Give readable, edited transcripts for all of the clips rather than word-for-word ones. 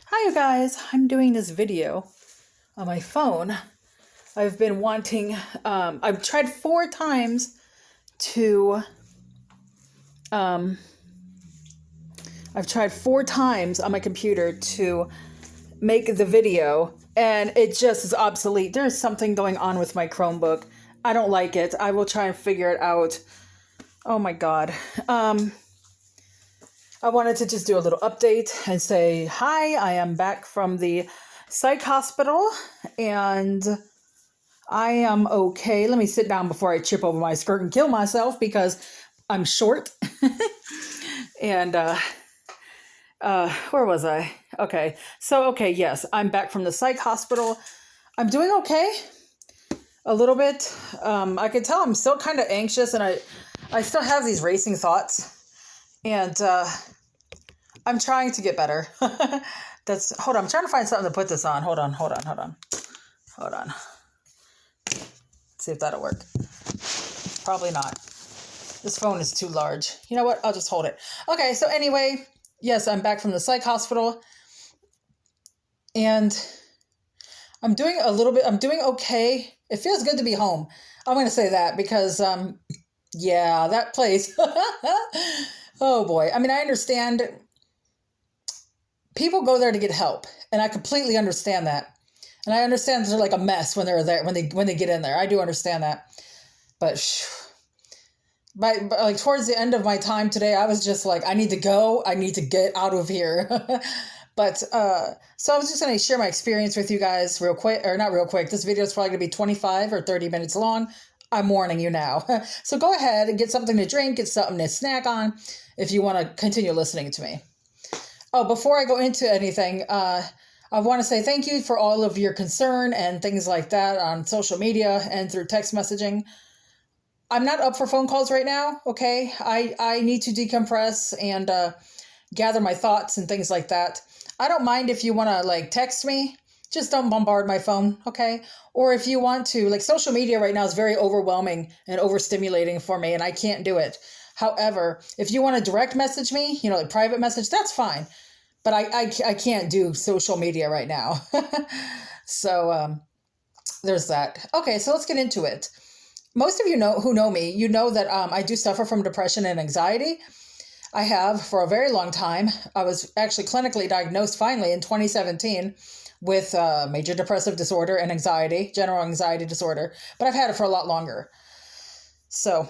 Hi you guys, I'm doing this video on my phone. I've been wanting, I've tried four times to, um, I've tried four times on my computer to make the video and it just is obsolete. There's something going on with my Chromebook. I don't like it. I will try and figure it out. Oh my God. I wanted to just do a little update and say, hi, I am back from the psych hospital and I am okay. Let me sit down before I trip over my skirt and kill myself because I'm short. And where was I? Okay. So, okay, yes, I'm back from the psych hospital. I'm doing okay. A little bit. I can tell I'm still kind of anxious and I still have these racing thoughts. And I'm trying to get better. Hold on, I'm trying to find something to put this on. Hold on. See if that'll work. Probably not. This phone is too large. You know what? I'll just hold it. Okay, so anyway, yes, I'm back from the psych hospital. And I'm doing okay. It feels good to be home. I'm going to say that because, yeah, that place. Oh boy. I mean, I understand people go there to get help, and I completely understand that. And I understand they're like a mess when they're there, when they get in there. I do understand that. But but like towards the end of my time today, I was just like, I need to go. I need to get out of here. But so I was just going to share my experience with you guys real quick, or not real quick. This video is probably going to be 25 or 30 minutes long. I'm warning you now. So go ahead and get something to drink, get something to snack on if you want to continue listening to me. Oh, before I go into anything, I want to say thank you for all of your concern and things like that on social media and through text messaging. I'm not up for phone calls right now, okay? I need to decompress and gather my thoughts and things like that. I don't mind if you want to like text me. Just don't bombard my phone, okay? Or if you want to, like social media right now is very overwhelming and overstimulating for me and I can't do it. However, if you want to direct message me, like private message, that's fine. But I can't do social media right now. So there's that. Okay, so let's get into it. Most of you who know me, you know that I do suffer from depression and anxiety. I have for a very long time. I was actually clinically diagnosed finally in 2017 with major depressive disorder and anxiety, general anxiety disorder, but I've had it for a lot longer. So,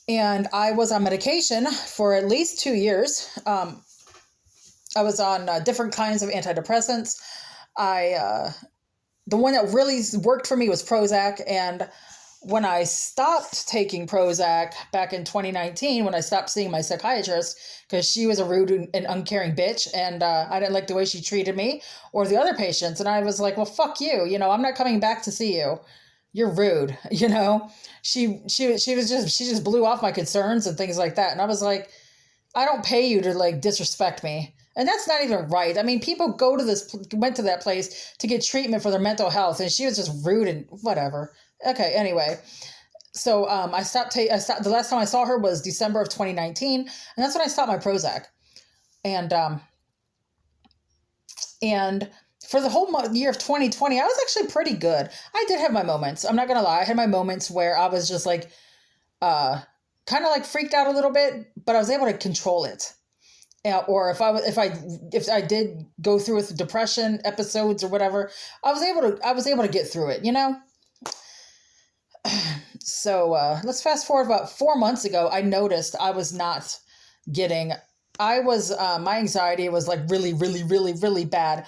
and I was on medication for at least 2 years. I was on different kinds of antidepressants. The one that really worked for me was Prozac, and when I stopped taking Prozac back in 2019, when I stopped seeing my psychiatrist, because she was a rude and uncaring bitch, and I didn't like the way she treated me or the other patients, and I was like, well, fuck you, I'm not coming back to see you. You're rude, She just blew off my concerns and things like that, and I was like, I don't pay you to like disrespect me. And that's not even right. I mean, people went to that place to get treatment for their mental health, and she was just rude and whatever. Okay, anyway. So I stopped. The last time I saw her was December of 2019, and that's when I stopped my Prozac. And for the whole year of 2020, I was actually pretty good. I did have my moments. I'm not gonna lie. I had my moments where I was just like, kind of like freaked out a little bit, but I was able to control it. Or if I did go through with depression episodes or whatever, I was able to get through it, So let's fast forward about 4 months ago. I noticed I was not getting. My anxiety was like really, really, really, really bad.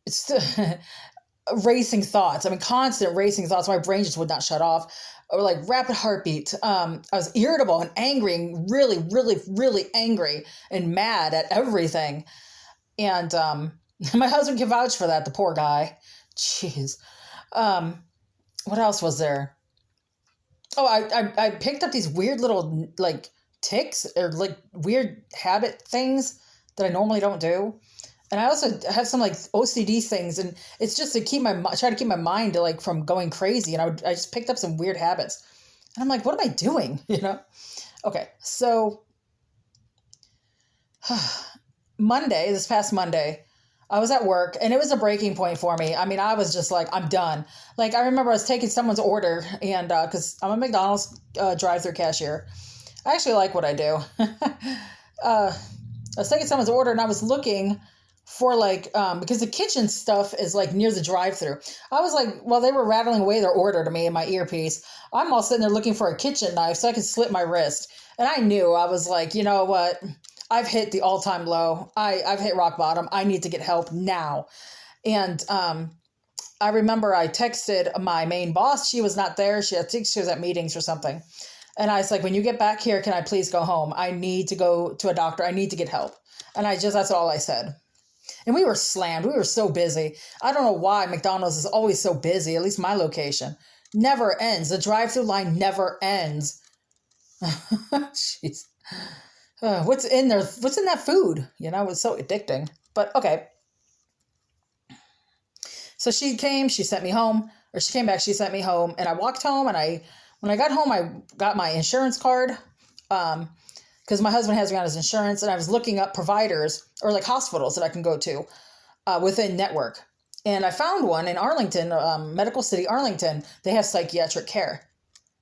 It's racing thoughts. I mean, constant racing thoughts. My brain just would not shut off. Or like rapid heartbeat. I was irritable and angry and really, really, really angry and mad at everything. And my husband can vouch for that, the poor guy. Jeez. What else was there? Oh, I picked up these weird little like tics or like weird habit things that I normally don't do. And I also have some like OCD things, and it's just to try to keep my mind like from going crazy. And I just picked up some weird habits, and I'm like, what am I doing? Okay, so this past Monday, I was at work and it was a breaking point for me. I mean, I was just like, I'm done. Like, I remember I was taking someone's order and, cause I'm a McDonald's drive-through cashier. I actually like what I do. I was taking someone's order and I was looking for like, because the kitchen stuff is like near the drive-through. I was like, well, they were rattling away their order to me in my earpiece. I'm all sitting there looking for a kitchen knife so I could slit my wrist. And I knew, I was like, you know what? I've hit the all-time low. I've hit rock bottom. I need to get help now. And I remember I texted my main boss. She was not there. I think she was at meetings or something. And I was like, when you get back here, can I please go home? I need to go to a doctor. I need to get help. And that's all I said. And we were slammed. We were so busy. I don't know why McDonald's is always so busy, at least my location. Never ends. The drive-through line never ends. Jeez. What's in there? What's in that food? You know, it's so addicting. But okay. So she came, she sent me home, or she came back, she sent me home, and I walked home, and when I got home, I got my insurance card, because my husband has me on his insurance, and I was looking up providers or like hospitals that I can go to within network. And I found one in Arlington, Medical City, Arlington. They have psychiatric care.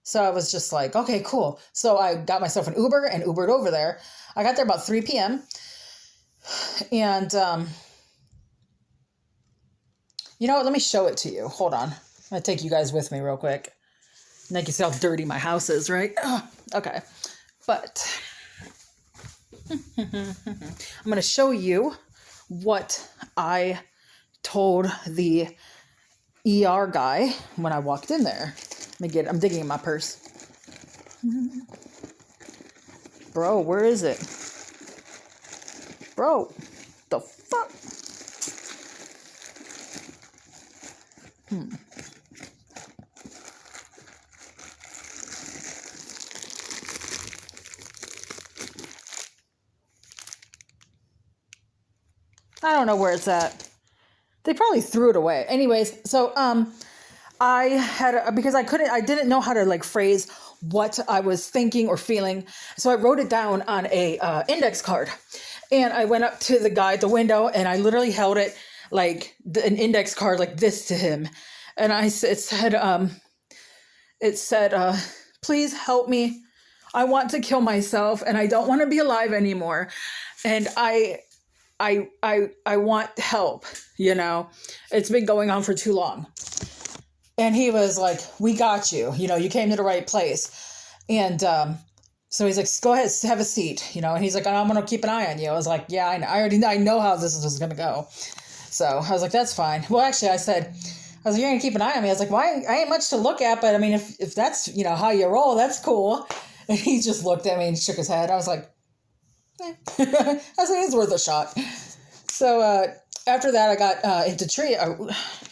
So I was just like, okay, cool. So I got myself an Uber and Ubered over there. I got there about 3 p.m. And, you know what? Let me show it to you. Hold on. I'm going to take you guys with me real quick. And you can see how dirty my house is, right? Okay. But I'm going to show you what I told the ER guy when I walked in there. I'm digging in my purse. Bro, where is it? Bro, the fuck? I don't know where it's at. They probably threw it away. Anyways, so I had because I didn't know how to like phrase what I was thinking or feeling, so I wrote it down on a index card, and I went up to the guy at the window and I literally held it like an index card like this to him, and it said, please help me. I want to kill myself and I don't want to be alive anymore, and I want help. You know, it's been going on for too long. And he was like, we got you. You know, you came to the right place. And so he's like, go ahead, have a seat. You know, and he's like, I'm going to keep an eye on you. I was like, yeah, I know. I know how this is going to go. So I was like, that's fine. Well, actually, I was like, you're going to keep an eye on me. I was like, why? I ain't much to look at. But I mean, if that's, you know, how you roll, that's cool. And he just looked at me and shook his head. I was like, I was like, it's worth a shot. So after that, I got into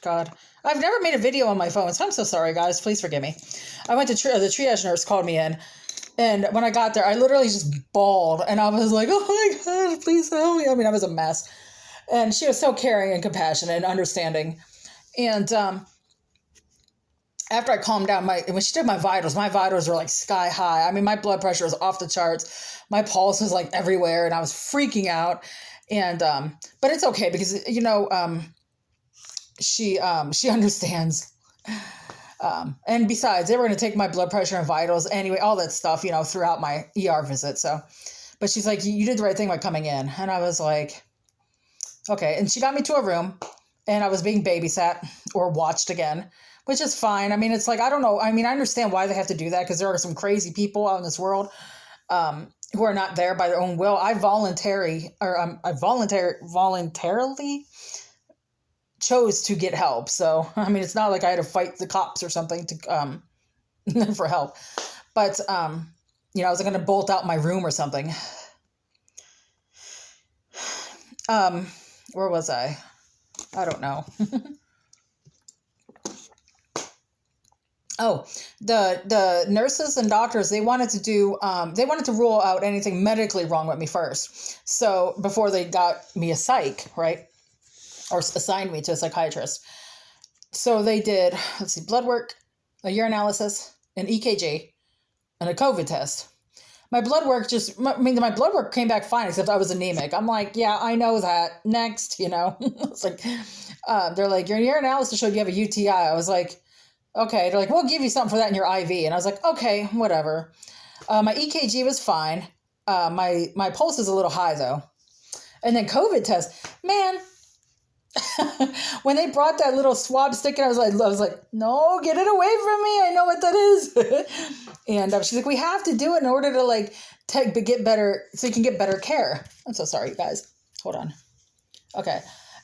God. I've never made a video on my phone, so I'm so sorry, guys. Please forgive me. I went to the triage nurse called me in, and when I got there, I literally just bawled, and I was like, oh my God, please help me. I mean, I was a mess. And she was so caring and compassionate and understanding. And after I calmed down, when she did my vitals were like sky high. I mean, my blood pressure was off the charts. My pulse was like everywhere, and I was freaking out. And but it's okay because, you know, she understands. And besides, they were going to take my blood pressure and vitals anyway, all that stuff, you know, throughout my ER visit. So, but she's like, you did the right thing by coming in. And I was like, okay. And she got me to a room and I was being babysat or watched again, which is fine. I mean, it's like, I don't know. I mean, I understand why they have to do that because there are some crazy people out in this world who are not there by their own will. I voluntarily chose to get help. So, I mean, it's not like I had to fight the cops or something to for help. But, you know, I was going to bolt out my room or something. Where was I? I don't know. Oh, the nurses and doctors, they wanted to rule out anything medically wrong with me first. So before they got me a psych, right? Or assigned me to a psychiatrist. So they did, blood work, a urinalysis, an EKG, and a COVID test. my blood work my blood work came back fine, except I was anemic. I'm like, yeah, I know that. Next, it's like, they're like, your urinalysis showed you have a UTI. I was like, okay. They're like, we'll give you something for that in your IV. And I was like, okay, whatever. My EKG was fine. My pulse is a little high though. And then COVID test, man, when they brought that little swab stick in, I was like, no, get it away from me. I know what that is. And she's like, we have to do it in order to like get better, so you can get better care. I'm so sorry, you guys. Hold on. Okay.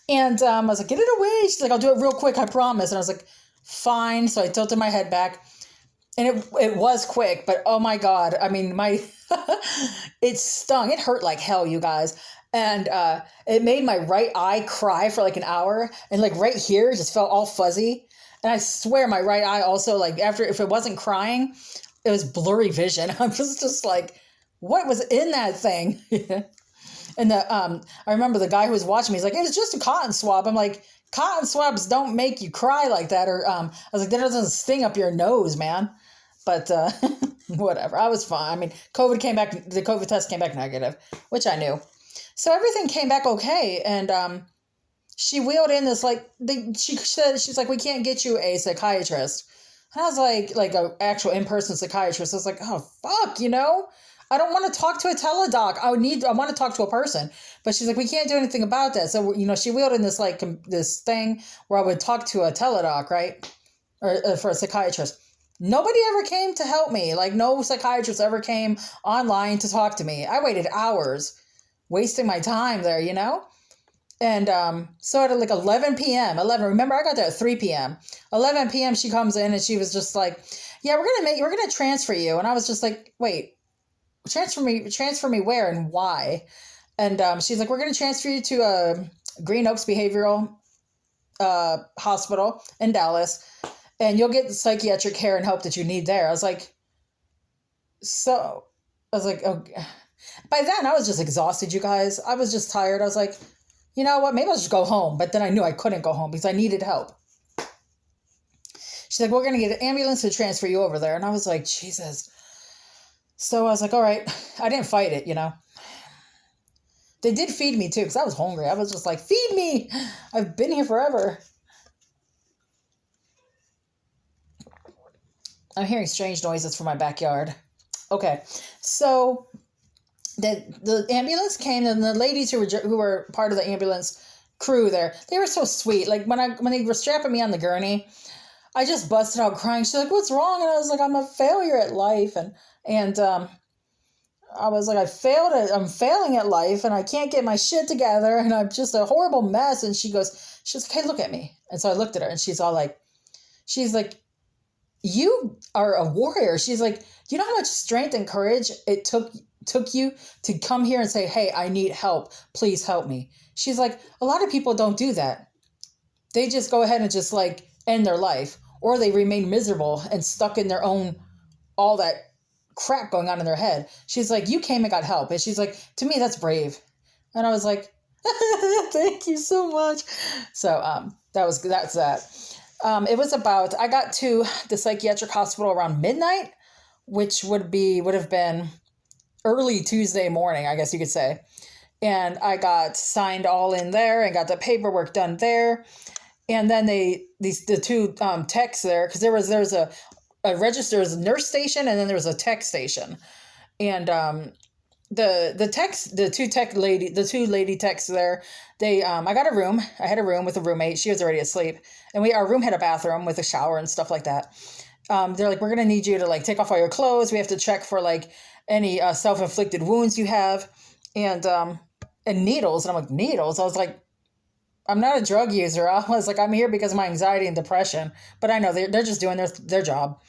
And I was like, get it away. She's like, I'll do it real quick, I promise. And I was like, fine. So I tilted my head back. And it was quick, but oh my God. I mean, it stung. It hurt like hell, you guys. And it made my right eye cry for like an hour. And like right here just felt all fuzzy. And I swear my right eye also, like if it wasn't crying, it was blurry vision. I was just like, what was in that thing? And I remember the guy who was watching me, he's like, it was just a cotton swab. I'm like, cotton swabs don't make you cry like that. Or I was like, that doesn't sting up your nose, man. But whatever, I was fine. I mean, the COVID test came back negative, which I knew. So everything came back okay. And she wheeled in this, she said, she's like, we can't get you a psychiatrist. And I was like an actual in-person psychiatrist. I was like, oh, fuck, I don't want to talk to a teledoc. I want to talk to a person. But she's like, we can't do anything about that. So, she wheeled in this, this thing where I would talk to a teledoc, right? Or for a psychiatrist. Nobody ever came to help me. Like, no psychiatrist ever came online to talk to me. I waited hours wasting my time there, And so at like 11 p.m., remember I got there at 3 p.m. 11 p.m. she comes in and she was just like, yeah, we're going to transfer you. And I was just like, wait, transfer me where and why? And she's like, we're going to transfer you to Green Oaks Behavioral Hospital in Dallas, and you'll get the psychiatric care and help that you need there. I was like, oh. By then I was just exhausted, you guys. I was just tired. I was like, you know what? Maybe I'll just go home. But then I knew I couldn't go home because I needed help. She's like, we're going to get an ambulance to transfer you over there. And I was like, Jesus. So I was like, all right. I didn't fight it, They did feed me too because I was hungry. I was just like, feed me. I've been here forever. I'm hearing strange noises from my backyard. Okay. So the ambulance came, and the ladies who were part of the ambulance crew there, they were so sweet. Like when they were strapping me on the gurney, I just busted out crying. She's like, what's wrong? And I was like, I'm a failure at life. And I was like, I'm failing at life, and I can't get my shit together, and I'm just a horrible mess. And she's like, hey, look at me. And so I looked at her, and she's like, you are a warrior. She's like, you know how much strength and courage it took you to come here and say, hey, I need help. Please help me. She's like, a lot of people don't do that. They just go ahead and just like end their life, or they remain miserable and stuck in their own, all that crap going on in their head. She's like, you came and got help. And she's like, to me, that's brave. And I was like, thank you so much. So that's that. It was I got to the psychiatric hospital around midnight, which would have been early Tuesday morning, I guess you could say. And I got signed all in there and got the paperwork done there. And then the two techs there, because there was a registered nurse station, and then there was a tech station. And the two lady techs there, they I got a room. I had a room with a roommate. She was already asleep. And our room had a bathroom with a shower and stuff like that. They're like, we're going to need you to like take off all your clothes. We have to check for like any self-inflicted wounds you have, and needles. And I'm like, needles? I was like, I'm not a drug user. I was like, I'm here because of my anxiety and depression, but I know they're just doing their job.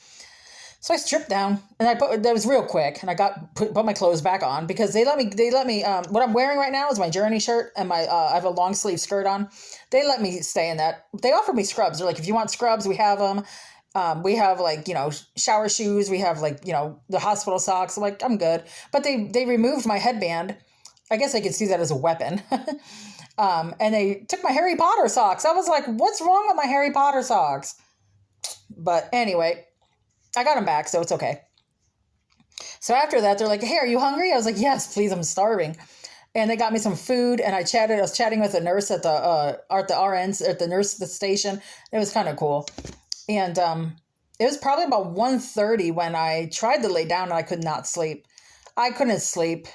So I stripped down, and that was real quick, and I put my clothes back on because they let me, what I'm wearing right now is my Journey shirt and my, I have a long sleeve skirt on. They let me stay in that. They offered me scrubs. They're like, if you want scrubs, we have them. We have like, shower shoes. We have like, the hospital socks. I'm like, I'm good. But they removed my headband. I guess I could see that as a weapon. And they took my Harry Potter socks. I was like, what's wrong with my Harry Potter socks? But anyway, I got them back, so it's okay. So after that, they're like, hey, are you hungry? I was like, yes, please, I'm starving. And they got me some food, and I was chatting with the nurse at the RNs at the nurse at the station. It was kind of cool. And it was probably about 1:30 when I tried to lay down and I could not sleep. I couldn't sleep.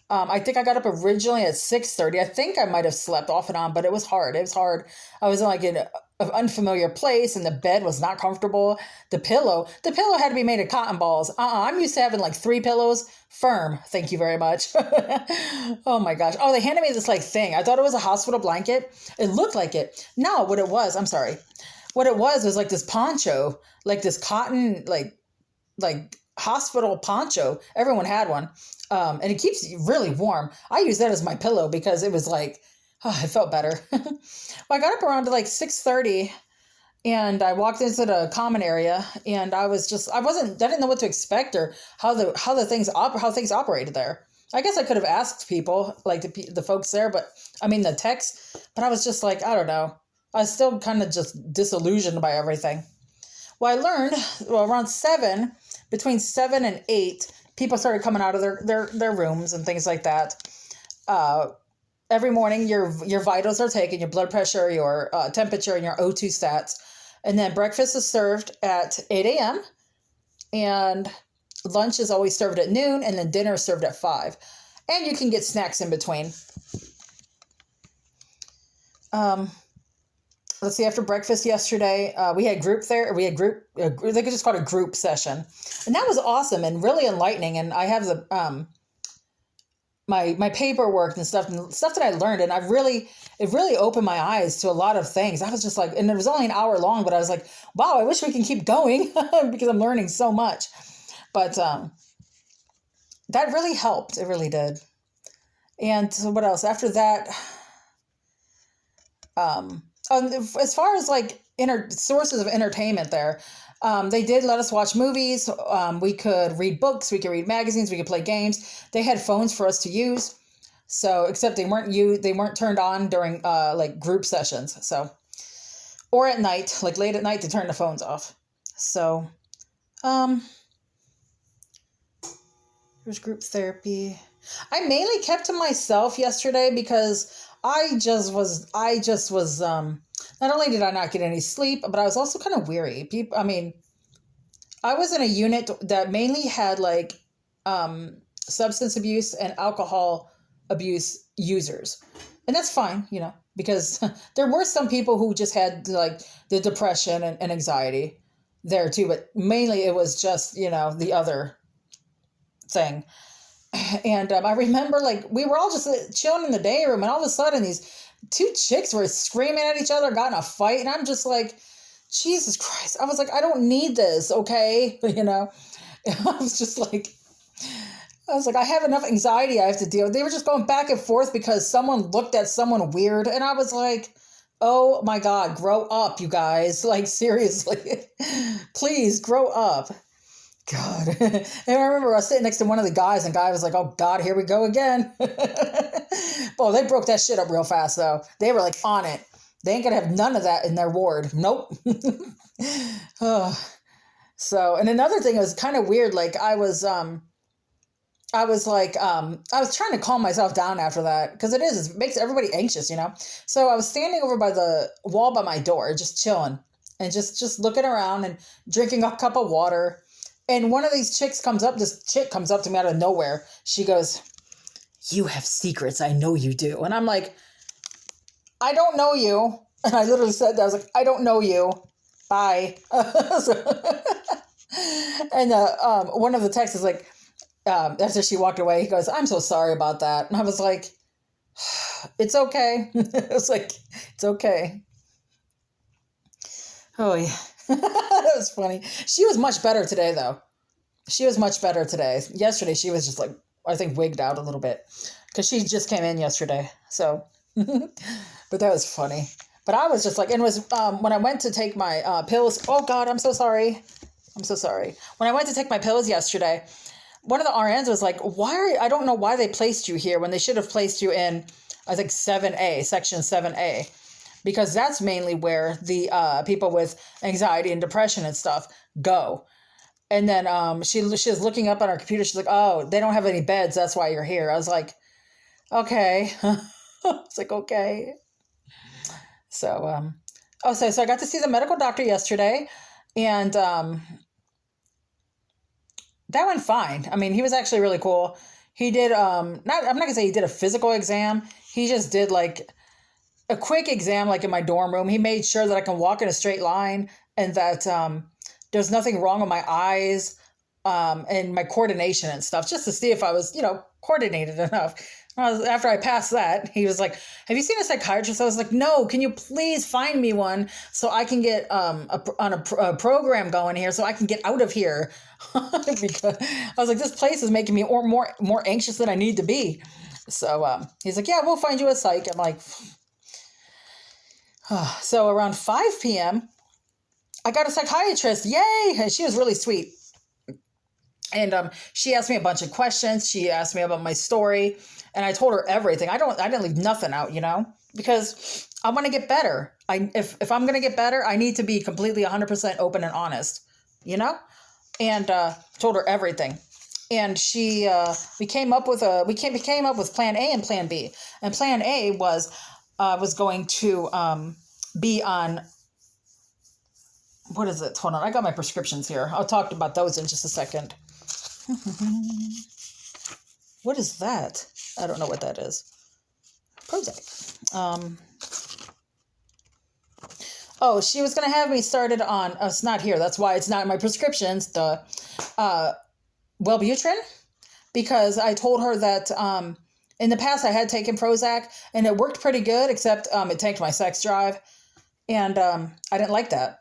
I think I got up originally at 6:30. I think I might have slept off and on, but it was hard. It was hard. I was in like in an unfamiliar place, and the bed was not comfortable. The pillow had to be made of cotton balls. I'm used to having like 3 pillows, firm. Thank you very much. Oh my gosh. Oh, they handed me this like thing. I thought it was a hospital blanket. It looked like it. No, what it was, I'm sorry. What it was like this poncho, like this cotton, like hospital poncho. Everyone had one. And it keeps you really warm. I use that as my pillow because it was like, oh, I felt better. Well, I got up around to like 6:30 and I walked into the common area and I didn't know what to expect or how things operated there. I guess I could have asked people, like the folks there, but I mean the techs, but I was just like, I don't know. I was still kind of just disillusioned by everything. Well, I learned around between 7 and 8, people started coming out of their rooms and things like that. Every morning, your vitals are taken, your blood pressure, your temperature, and your O2 stats. And then breakfast is served at 8 a.m. And lunch is always served at noon, and then dinner is served at 5. And you can get snacks in between. Let's see, after breakfast yesterday, we had group there. They could just call it a group session. And that was awesome and really enlightening. And I have the my paperwork and stuff that I learned. And it really opened my eyes to a lot of things. I was just like, and it was only an hour long, but I was like, wow, I wish we can keep going because I'm learning so much. But that really helped. It really did. And so what else? After that, as far as like sources of entertainment there, they did let us watch movies. We could read books. We could read magazines. We could play games. They had phones for us to use. So, except they weren't turned on during like group sessions. So, or at night, like late at night, they turned the phones off. So, there's group therapy. I mainly kept to myself yesterday because I just was not only did I not get any sleep, but I was also kind of weary. I was in a unit that mainly had like substance abuse and alcohol abuse users. And that's fine, because there were some people who just had like the depression and anxiety there too, but mainly it was just, the other thing. And I remember like we were all just chilling in the day room, and all of a sudden these 2 chicks were screaming at each other, got in a fight, and I'm just like, Jesus Christ. I was like, I don't need this, okay? I was like, I have enough anxiety I have to deal with. They were just going back and forth because someone looked at someone weird, and I was like, oh my God, grow up, you guys. Like, seriously. Please, grow up. God. And I remember I was sitting next to one of the guys, and the guy was like, oh God, here we go again. Well, they broke that shit up real fast, though. They were like on it. They ain't gonna have none of that in their ward. Nope. So, and another thing was kind of weird. Like I was trying to calm myself down after that because it makes everybody anxious, So I was standing over by the wall by my door, just chilling and just looking around and drinking a cup of water. And one of these chicks this chick comes up to me out of nowhere. She goes, you have secrets. I know you do. And I'm like, I don't know you. And I literally said that. I was like, I don't know you. Bye. And one of the texts is like, after she walked away, he goes, I'm so sorry about that. And I was like, it's okay. It was like, it's okay. Oh, yeah. That was funny. She was much better today, though. She was much better today. Yesterday, she was just like, I think, wigged out a little bit because she just came in yesterday. So, but that was funny. But I was just like, and it was when I went to take my pills. Oh, God, I'm so sorry. I'm so sorry. When I went to take my pills yesterday, one of the RNs was like, I don't know why they placed you here when they should have placed you in, I think, section 7A. Because that's mainly where the people with anxiety and depression and stuff go. And then she was looking up on our computer. She's like, oh, they don't have any beds. That's why you're here. I was like, okay. It's like, okay. So, so I got to see the medical doctor yesterday, and that went fine. I mean, he was actually really cool. He did, I'm not gonna say he did a physical exam. He just did like a quick exam, like in my dorm room. He made sure that I can walk in a straight line and that there's nothing wrong with my eyes and my coordination and stuff, just to see if I was, coordinated enough. After I passed that, he was like, have you seen a psychiatrist? I was like, no, can you please find me one so I can get a program going here so I can get out of here. Because I was like, this place is making me more anxious than I need to be. So he's like, yeah, we'll find you a psych. I'm like, so around 5 p.m., I got a psychiatrist. Yay! And she was really sweet. And she asked me a bunch of questions. She asked me about my story, and I told her everything. I didn't leave nothing out, because I want to get better. If I'm going to get better, I need to be completely 100% open and honest, and told her everything. And we came up with plan A and plan B. And plan A was going to be on, what is it? Hold on, I got my prescriptions here. I'll talk about those in just a second. What is that? I don't know what that is. Prozac. She was going to have me started on, it's not here. That's why it's not in my prescriptions, the Wellbutrin, because I told her that in the past I had taken Prozac and it worked pretty good, except it tanked my sex drive. And I didn't like that.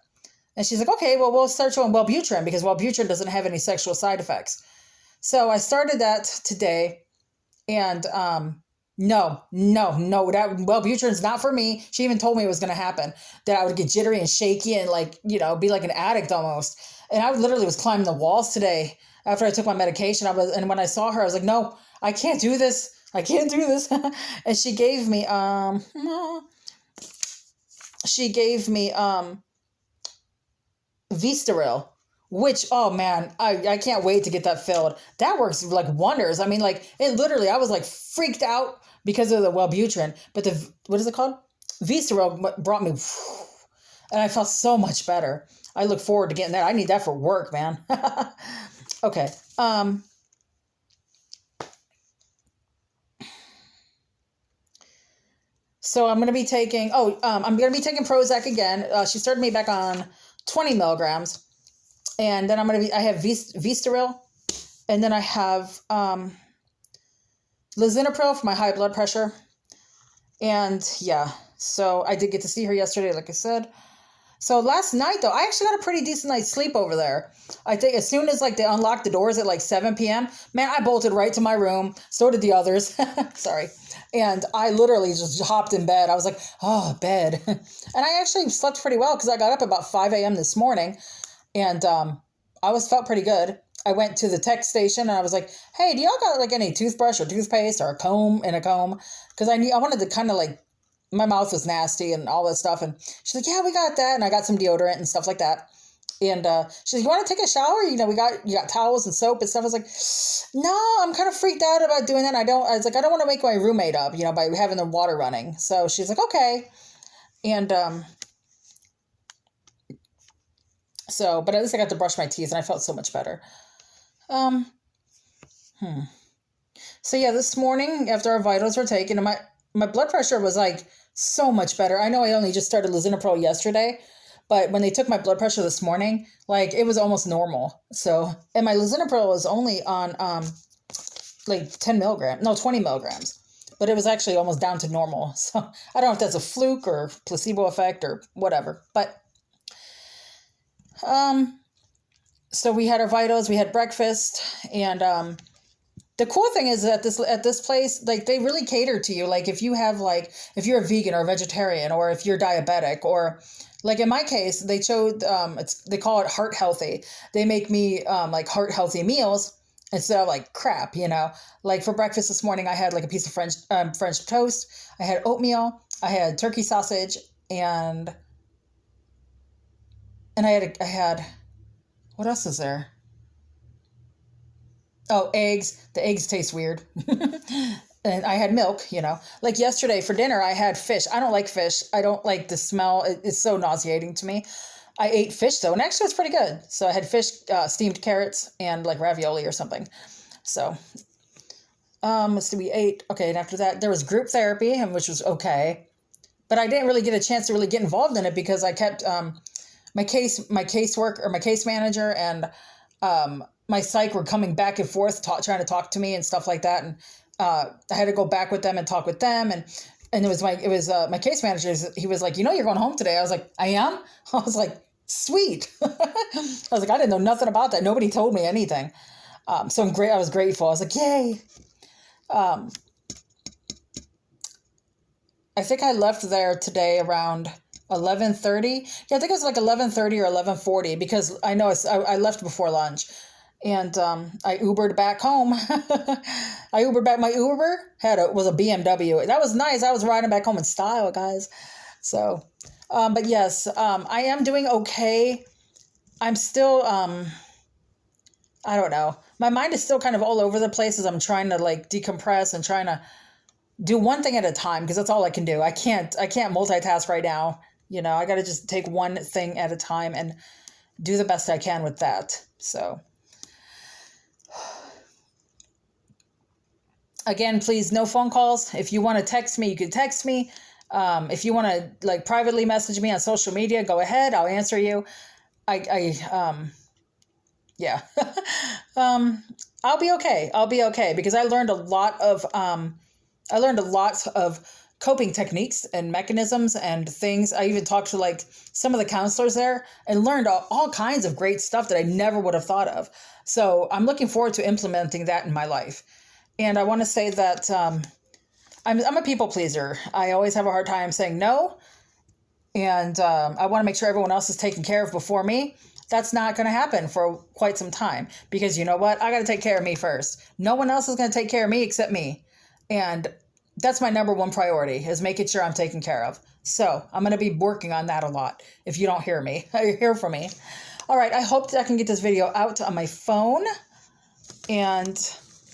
And she's like, okay, well, we'll start you on Wellbutrin because Wellbutrin doesn't have any sexual side effects. So I started that today, and no, that Wellbutrin's not for me. She even told me it was going to happen, that I would get jittery and shaky and be like an addict almost. And I literally was climbing the walls today after I took my medication. And when I saw her, I was like, no, I can't do this. I can't do this. And she gave me Vistaril, which, oh man, I can't wait to get that filled. That works like wonders. I mean, it literally, I was like freaked out because of the Wellbutrin, but what is it called? Vistaril brought me, and I felt so much better. I look forward to getting that. I need that for work, man. Okay. So I'm going to be taking Prozac again. She started me back on 20 milligrams. And then I have Vistaril. And then I have Lisinopril for my high blood pressure. And yeah, so I did get to see her yesterday, like I said. So last night, though, I actually got a pretty decent night's sleep over there. I think as soon as they unlocked the doors at 7 p.m., man, I bolted right to my room. So did the others. Sorry. And I literally just hopped in bed. I was like, oh, bed. And I actually slept pretty well because I got up about 5 a.m. this morning. And I felt pretty good. I went to the tech station and I was like, hey, do y'all got any toothbrush or toothpaste or a comb? Because I wanted to kind of my mouth was nasty and all that stuff. And she's like, yeah, we got that. And I got some deodorant and stuff like that. And she's like, you want to take a shower? You got towels and soap and stuff. I was like, no, I'm kind of freaked out about doing that. I was like, I don't want to wake my roommate up, by having the water running. So she's like, okay. And but at least I got to brush my teeth and I felt so much better. So yeah, this morning after our vitals were taken, my blood pressure was so much better. I know I only just started Lisinopril yesterday, but when they took my blood pressure this morning, it was almost normal. So, and my Lisinopril was only on 20 milligrams, but it was actually almost down to normal. So I don't know if that's a fluke or placebo effect or whatever, but so we had our vitals, we had breakfast, and the cool thing is that at this place, they really cater to you. If you have if you're a vegan or a vegetarian, or if you're diabetic, or in my case, they chose they call it heart healthy. They make me heart healthy meals instead of crap. For breakfast this morning, I had a piece of French toast. I had oatmeal. I had turkey sausage, and I had what else is there? Oh, eggs. The eggs taste weird. And I had milk, Like yesterday for dinner, I had fish. I don't like fish. I don't like the smell. It's so nauseating to me. I ate fish though, and actually it's pretty good. So I had fish, steamed carrots, and like ravioli or something. So, let's see, we ate. Okay, and after that, there was group therapy, and which was okay. But I didn't really get a chance to really get involved in it because I kept my casework or my case manager and my psych were coming back and forth, trying to talk to me and stuff like that, and I had to go back with them and talk with them, and it was my case manager. He was like, you're going home today. I was like, I am. I was like, sweet. I was like, I didn't know nothing about that. Nobody told me anything. So I'm great. I was grateful. I was like, yay. I think I left there today around 11:30. Yeah, I think it was like 11:30 or 11:40 because I know I left before lunch. And I Ubered back home. I Ubered back. My Uber was a BMW. That was nice. I was riding back home in style, guys. So, but yes, I am doing okay. I'm still, I don't know. My mind is still kind of all over the place as I'm trying to like decompress and trying to do one thing at a time because that's all I can do. I can't multitask right now. I got to just take one thing at a time and do the best I can with that. So. Again, please, no phone calls. If you want to text me, you can text me. If you want to like privately message me on social media, go ahead. I'll answer you. Yeah. I'll be okay. I'll be okay because I learned a lot of coping techniques and mechanisms and things. I even talked to like some of the counselors there and learned all kinds of great stuff that I never would have thought of. So I'm looking forward to implementing that in my life. And I want to say that I'm a people pleaser. I always have a hard time saying no. And I want to make sure everyone else is taken care of before me. That's not going to happen for quite some time because you know what? I got to take care of me first. No one else is going to take care of me except me. And that's my number one priority is making sure I'm taken care of. So I'm going to be working on that a lot. If you don't hear me, hear from me. All right. I hope that I can get this video out on my phone. And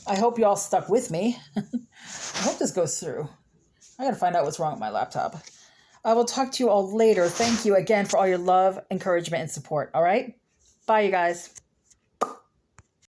I hope you all stuck with me. I hope this goes through. I got to find out what's wrong with my laptop. I will talk to you all later. Thank you again for all your love, encouragement, and support. All right? Bye, you guys.